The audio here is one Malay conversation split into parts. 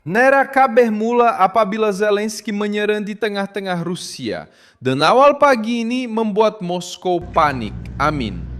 Nera kabeh mula apabila Zelensky menyerang di tengah-tengah Rusia. Dan awal pagi ini membuat Moskow panik. Amin.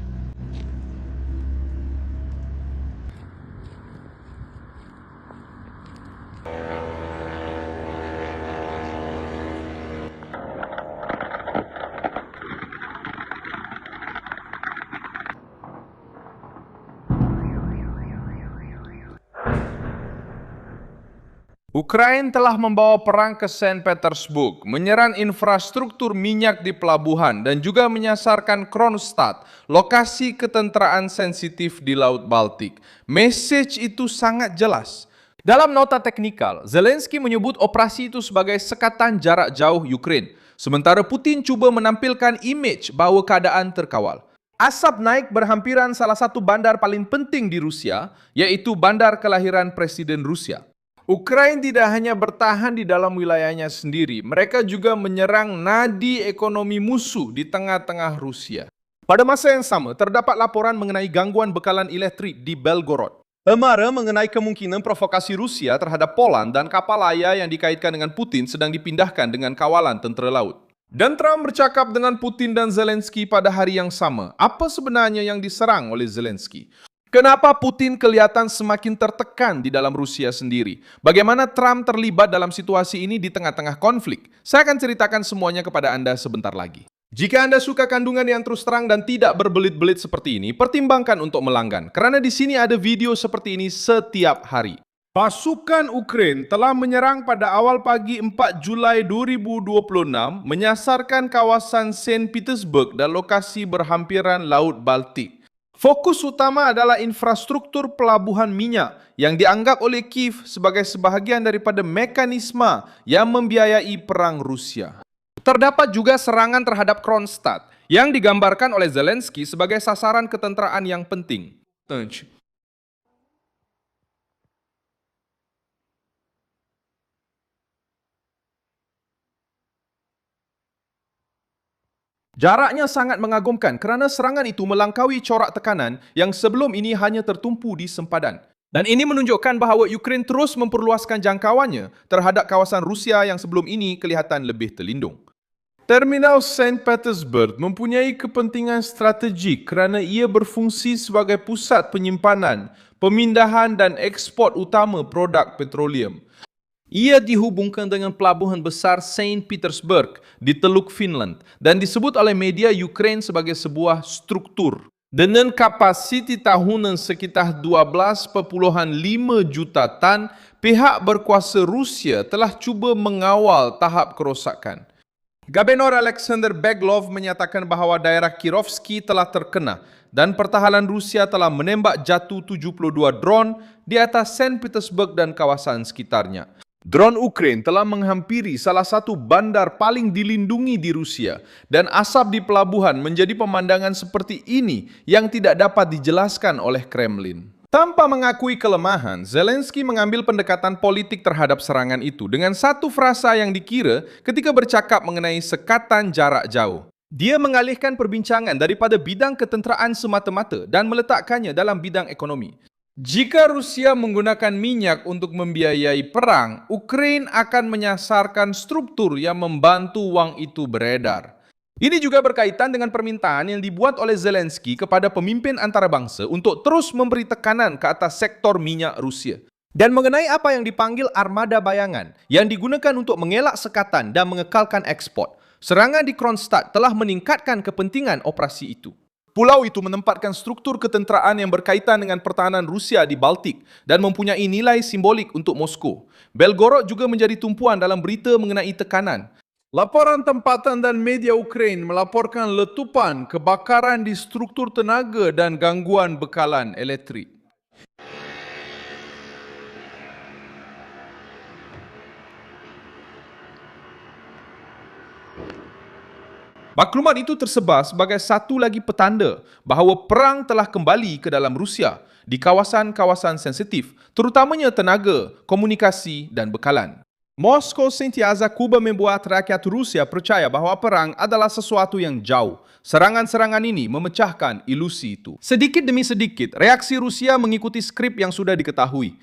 Ukraina telah membawa perang ke Saint Petersburg, menyerang infrastruktur minyak di pelabuhan dan juga menyasarkan Kronstadt, lokasi ketenteraan sensitif di Laut Baltik. Message itu sangat jelas. Dalam nota teknikal, Zelensky menyebut operasi itu sebagai sekatan jarak jauh Ukraina, sementara Putin coba menampilkan image bahwa keadaan terkawal. Asap naik berhampiran salah satu bandar paling penting di Rusia, yaitu bandar kelahiran Presiden Rusia. Ukraina tidak hanya bertahan di dalam wilayahnya sendiri, mereka juga menyerang nadi ekonomi musuh di tengah-tengah Rusia. Pada masa yang sama, terdapat laporan mengenai gangguan bekalan elektrik di Belgorod. Marah mengenai kemungkinan provokasi Rusia terhadap Poland dan kapal layar yang dikaitkan dengan Putin sedang dipindahkan dengan kawalan tentara laut. Dan Trump bercakap dengan Putin dan Zelensky pada hari yang sama. Apa sebenarnya yang diserang oleh Zelensky? Kenapa Putin kelihatan semakin tertekan di dalam Rusia sendiri? Bagaimana Trump terlibat dalam situasi ini di tengah-tengah konflik? Saya akan ceritakan semuanya kepada Anda sebentar lagi. Jika Anda suka kandungan yang terus terang dan tidak berbelit-belit seperti ini, pertimbangkan untuk melanggan. Karena di sini ada video seperti ini setiap hari. Pasukan Ukraina telah menyerang pada awal pagi 4 Julai 2026, menyasarkan kawasan Saint Petersburg dan lokasi berhampiran Laut Baltik. Fokus utama adalah infrastruktur pelabuhan minyak yang dianggap oleh Kiev sebagai sebahagian daripada mekanisme yang membiayai perang Rusia. Terdapat juga serangan terhadap Kronstadt yang digambarkan oleh Zelensky sebagai sasaran ketenteraan yang penting. Jaraknya sangat mengagumkan kerana serangan itu melangkaui corak tekanan yang sebelum ini hanya tertumpu di sempadan. Dan ini menunjukkan bahawa Ukraina terus memperluaskan jangkauannya terhadap kawasan Rusia yang sebelum ini kelihatan lebih terlindung. Terminal Saint Petersburg mempunyai kepentingan strategik kerana ia berfungsi sebagai pusat penyimpanan, pemindahan dan ekspor utama produk petroleum. Ia dihubungkan dengan pelabuhan besar Saint Petersburg di Teluk Finland dan disebut oleh media Ukraina sebagai sebuah struktur. Dengan kapasiti tahunan sekitar 12,5 juta tan, pihak berkuasa Rusia telah cuba mengawal tahap kerosakan. Gabenor Alexander Beglov menyatakan bahawa daerah Kirovsky telah terkena dan pertahanan Rusia telah menembak jatuh 72 drone di atas Saint Petersburg dan kawasan sekitarnya. Drone Ukraina telah menghampiri salah satu bandar paling dilindungi di Rusia dan asap di pelabuhan menjadi pemandangan seperti ini yang tidak dapat dijelaskan oleh Kremlin. Tanpa mengakui kelemahan, Zelensky mengambil pendekatan politik terhadap serangan itu dengan satu frasa yang dikira ketika bercakap mengenai sekatan jarak jauh. Dia mengalihkan perbincangan daripada bidang ketenteraan semata-mata dan meletakkannya dalam bidang ekonomi. Jika Rusia menggunakan minyak untuk membiayai perang, Ukraina akan menyasarkan struktur yang membantu wang itu beredar. Ini juga berkaitan dengan permintaan yang dibuat oleh Zelensky kepada pemimpin antarabangsa untuk terus memberi tekanan ke atas sektor minyak Rusia. Dan mengenai apa yang dipanggil armada bayangan yang digunakan untuk mengelak sekatan dan mengekalkan ekspor, serangan di Kronstadt telah meningkatkan kepentingan operasi itu. Pulau itu menempatkan struktur ketenteraan yang berkaitan dengan pertahanan Rusia di Baltik dan mempunyai nilai simbolik untuk Moskow. Belgorod juga menjadi tumpuan dalam berita mengenai tekanan. Laporan tempatan dan media Ukraina melaporkan letupan, kebakaran di struktur tenaga dan gangguan bekalan elektrik. Maklumat itu tersebar sebagai satu lagi petanda bahawa perang telah kembali ke dalam Rusia di kawasan-kawasan sensitif, terutamanya tenaga, komunikasi dan bekalan. Moskow sentiasa cuba membuat rakyat Rusia percaya bahawa perang adalah sesuatu yang jauh. Serangan-serangan ini memecahkan ilusi itu. Sedikit demi sedikit, reaksi Rusia mengikuti skrip yang sudah diketahui.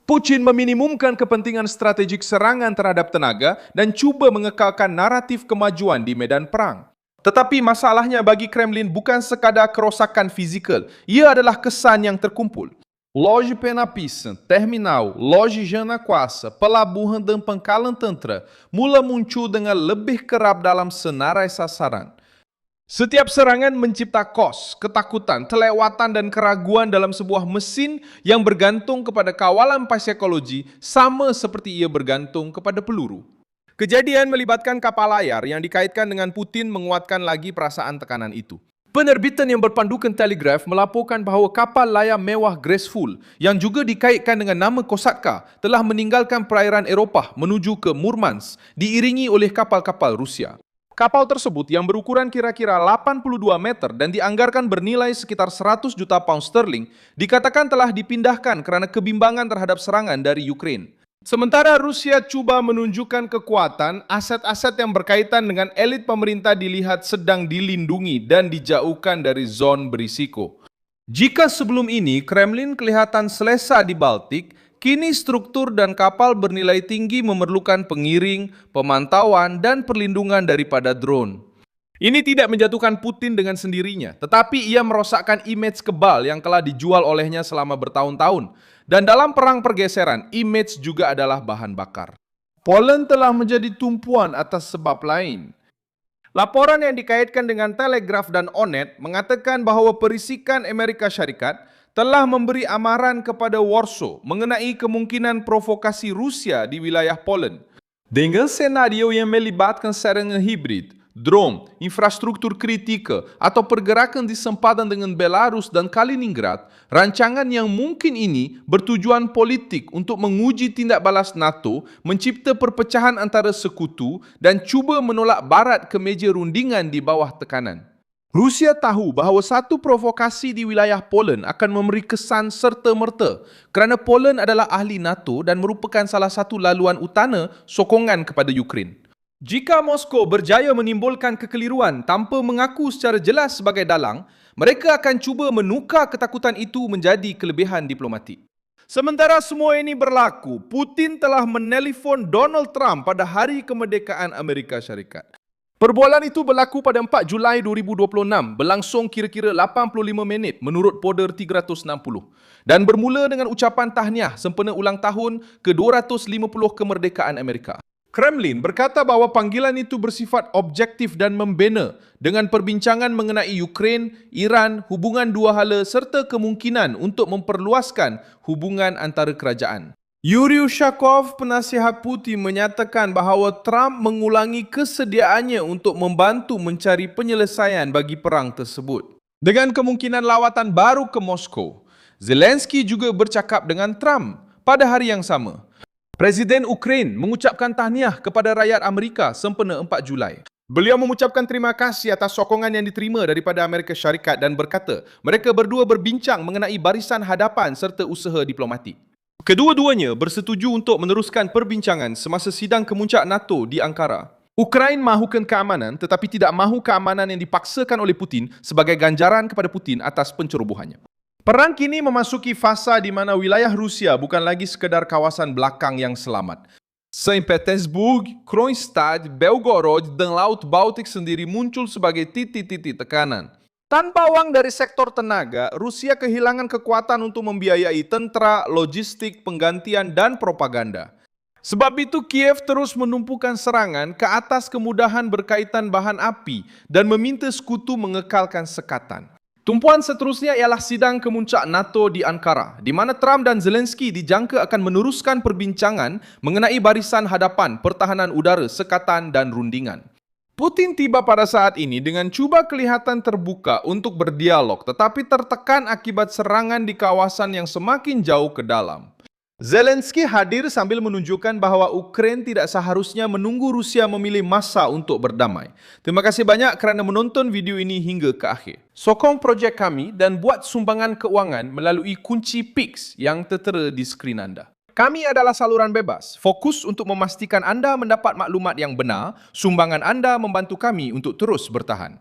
Putin meminimumkan kepentingan strategik serangan terhadap tenaga dan cuba mengekalkan naratif kemajuan di medan perang. Tetapi masalahnya bagi Kremlin bukan sekadar kerosakan fizikal, ia adalah kesan yang terkumpul. Loja Penapisan, terminal, loja Janaquassa, pelabuhan dan Pangkalan Tantra mula muncul dengan lebih kerap dalam senarai sasaran. Setiap serangan mencipta kos, ketakutan, kelewatan dan keraguan dalam sebuah mesin yang bergantung kepada kawalan psikologi sama seperti ia bergantung kepada peluru. Kejadian melibatkan kapal layar yang dikaitkan dengan Putin menguatkan lagi perasaan tekanan itu. Penerbitan yang berpandukan Telegraph melaporkan bahawa kapal layar mewah Graceful yang juga dikaitkan dengan nama Kosatka telah meninggalkan perairan Eropah menuju ke Murmansk diiringi oleh kapal-kapal Rusia. Kapal tersebut yang berukuran kira-kira 82 meter dan dianggarkan bernilai sekitar 100 juta pound sterling dikatakan telah dipindahkan kerana kebimbangan terhadap serangan dari Ukraine. Sementara Rusia cuba menunjukkan kekuatan, aset-aset yang berkaitan dengan elit pemerintah dilihat sedang dilindungi dan dijauhkan dari zon berisiko. Jika sebelum ini Kremlin kelihatan selesa di Baltik, kini struktur dan kapal bernilai tinggi memerlukan pengiring, pemantauan dan perlindungan daripada drone. Ini tidak menjatuhkan Putin dengan sendirinya, tetapi ia merosakkan imej kebal yang telah dijual olehnya selama bertahun-tahun. Dan dalam perang pergeseran, imej juga adalah bahan bakar. Poland telah menjadi tumpuan atas sebab lain. Laporan yang dikaitkan dengan Telegraph dan Onet mengatakan bahawa perisikan Amerika Syarikat telah memberi amaran kepada Warsaw mengenai kemungkinan provokasi Rusia di wilayah Poland. Dengan senario yang melibatkan serangan hibrid, drone, infrastruktur kritika atau pergerakan di sempadan dengan Belarus dan Kaliningrad, rancangan yang mungkin ini bertujuan politik untuk menguji tindak balas NATO, mencipta perpecahan antara sekutu dan cuba menolak Barat ke meja rundingan di bawah tekanan. Rusia tahu bahawa satu provokasi di wilayah Poland akan memberi kesan serta-merta kerana Poland adalah ahli NATO dan merupakan salah satu laluan utama sokongan kepada Ukraine. Jika Moskow berjaya menimbulkan kekeliruan tanpa mengaku secara jelas sebagai dalang, mereka akan cuba menukar ketakutan itu menjadi kelebihan diplomatik. Sementara semua ini berlaku, Putin telah menelefon Donald Trump pada hari kemerdekaan Amerika Syarikat. Perbualan itu berlaku pada 4 Julai 2026, berlangsung kira-kira 85 minit menurut Poder 360 dan bermula dengan ucapan tahniah sempena ulang tahun ke-250 kemerdekaan Amerika. Kremlin berkata bahawa panggilan itu bersifat objektif dan membina dengan perbincangan mengenai Ukraine, Iran, hubungan dua hala serta kemungkinan untuk memperluaskan hubungan antara kerajaan. Yuri Ushakov, penasihat Putin, menyatakan bahawa Trump mengulangi kesediaannya untuk membantu mencari penyelesaian bagi perang tersebut. Dengan kemungkinan lawatan baru ke Moskow, Zelensky juga bercakap dengan Trump pada hari yang sama. Presiden Ukraine mengucapkan tahniah kepada rakyat Amerika sempena 4 Julai. Beliau mengucapkan terima kasih atas sokongan yang diterima daripada Amerika Syarikat dan berkata mereka berdua berbincang mengenai barisan hadapan serta usaha diplomatik. Kedua-duanya bersetuju untuk meneruskan perbincangan semasa sidang kemuncak NATO di Ankara. Ukraine mahukan keamanan tetapi tidak mahu keamanan yang dipaksakan oleh Putin sebagai ganjaran kepada Putin atas pencerobohannya. Perang kini memasuki fasa di mana wilayah Rusia bukan lagi sekadar kawasan belakang yang selamat. Saint Petersburg, Kronstadt, Belgorod dan Laut Baltik sendiri muncul sebagai titik-titik tekanan. Tanpa wang dari sektor tenaga, Rusia kehilangan kekuatan untuk membiayai tentera, logistik, penggantian dan propaganda. Sebab itu Kiev terus menumpukan serangan ke atas kemudahan berkaitan bahan api dan meminta sekutu mengekalkan sekatan. Tumpuan seterusnya ialah sidang kemuncak NATO di Ankara, di mana Trump dan Zelensky dijangka akan meneruskan perbincangan mengenai barisan hadapan, pertahanan udara, sekatan dan rundingan. Putin tiba pada saat ini dengan cuba kelihatan terbuka untuk berdialog tetapi tertekan akibat serangan di kawasan yang semakin jauh ke dalam. Zelensky hadir sambil menunjukkan bahawa Ukraine tidak seharusnya menunggu Rusia memilih masa untuk berdamai. Terima kasih banyak kerana menonton video ini hingga ke akhir. Sokong projek kami dan buat sumbangan keuangan melalui kunci Pix yang tertera di skrin anda. Kami adalah saluran bebas, fokus untuk memastikan anda mendapat maklumat yang benar. Sumbangan anda membantu kami untuk terus bertahan.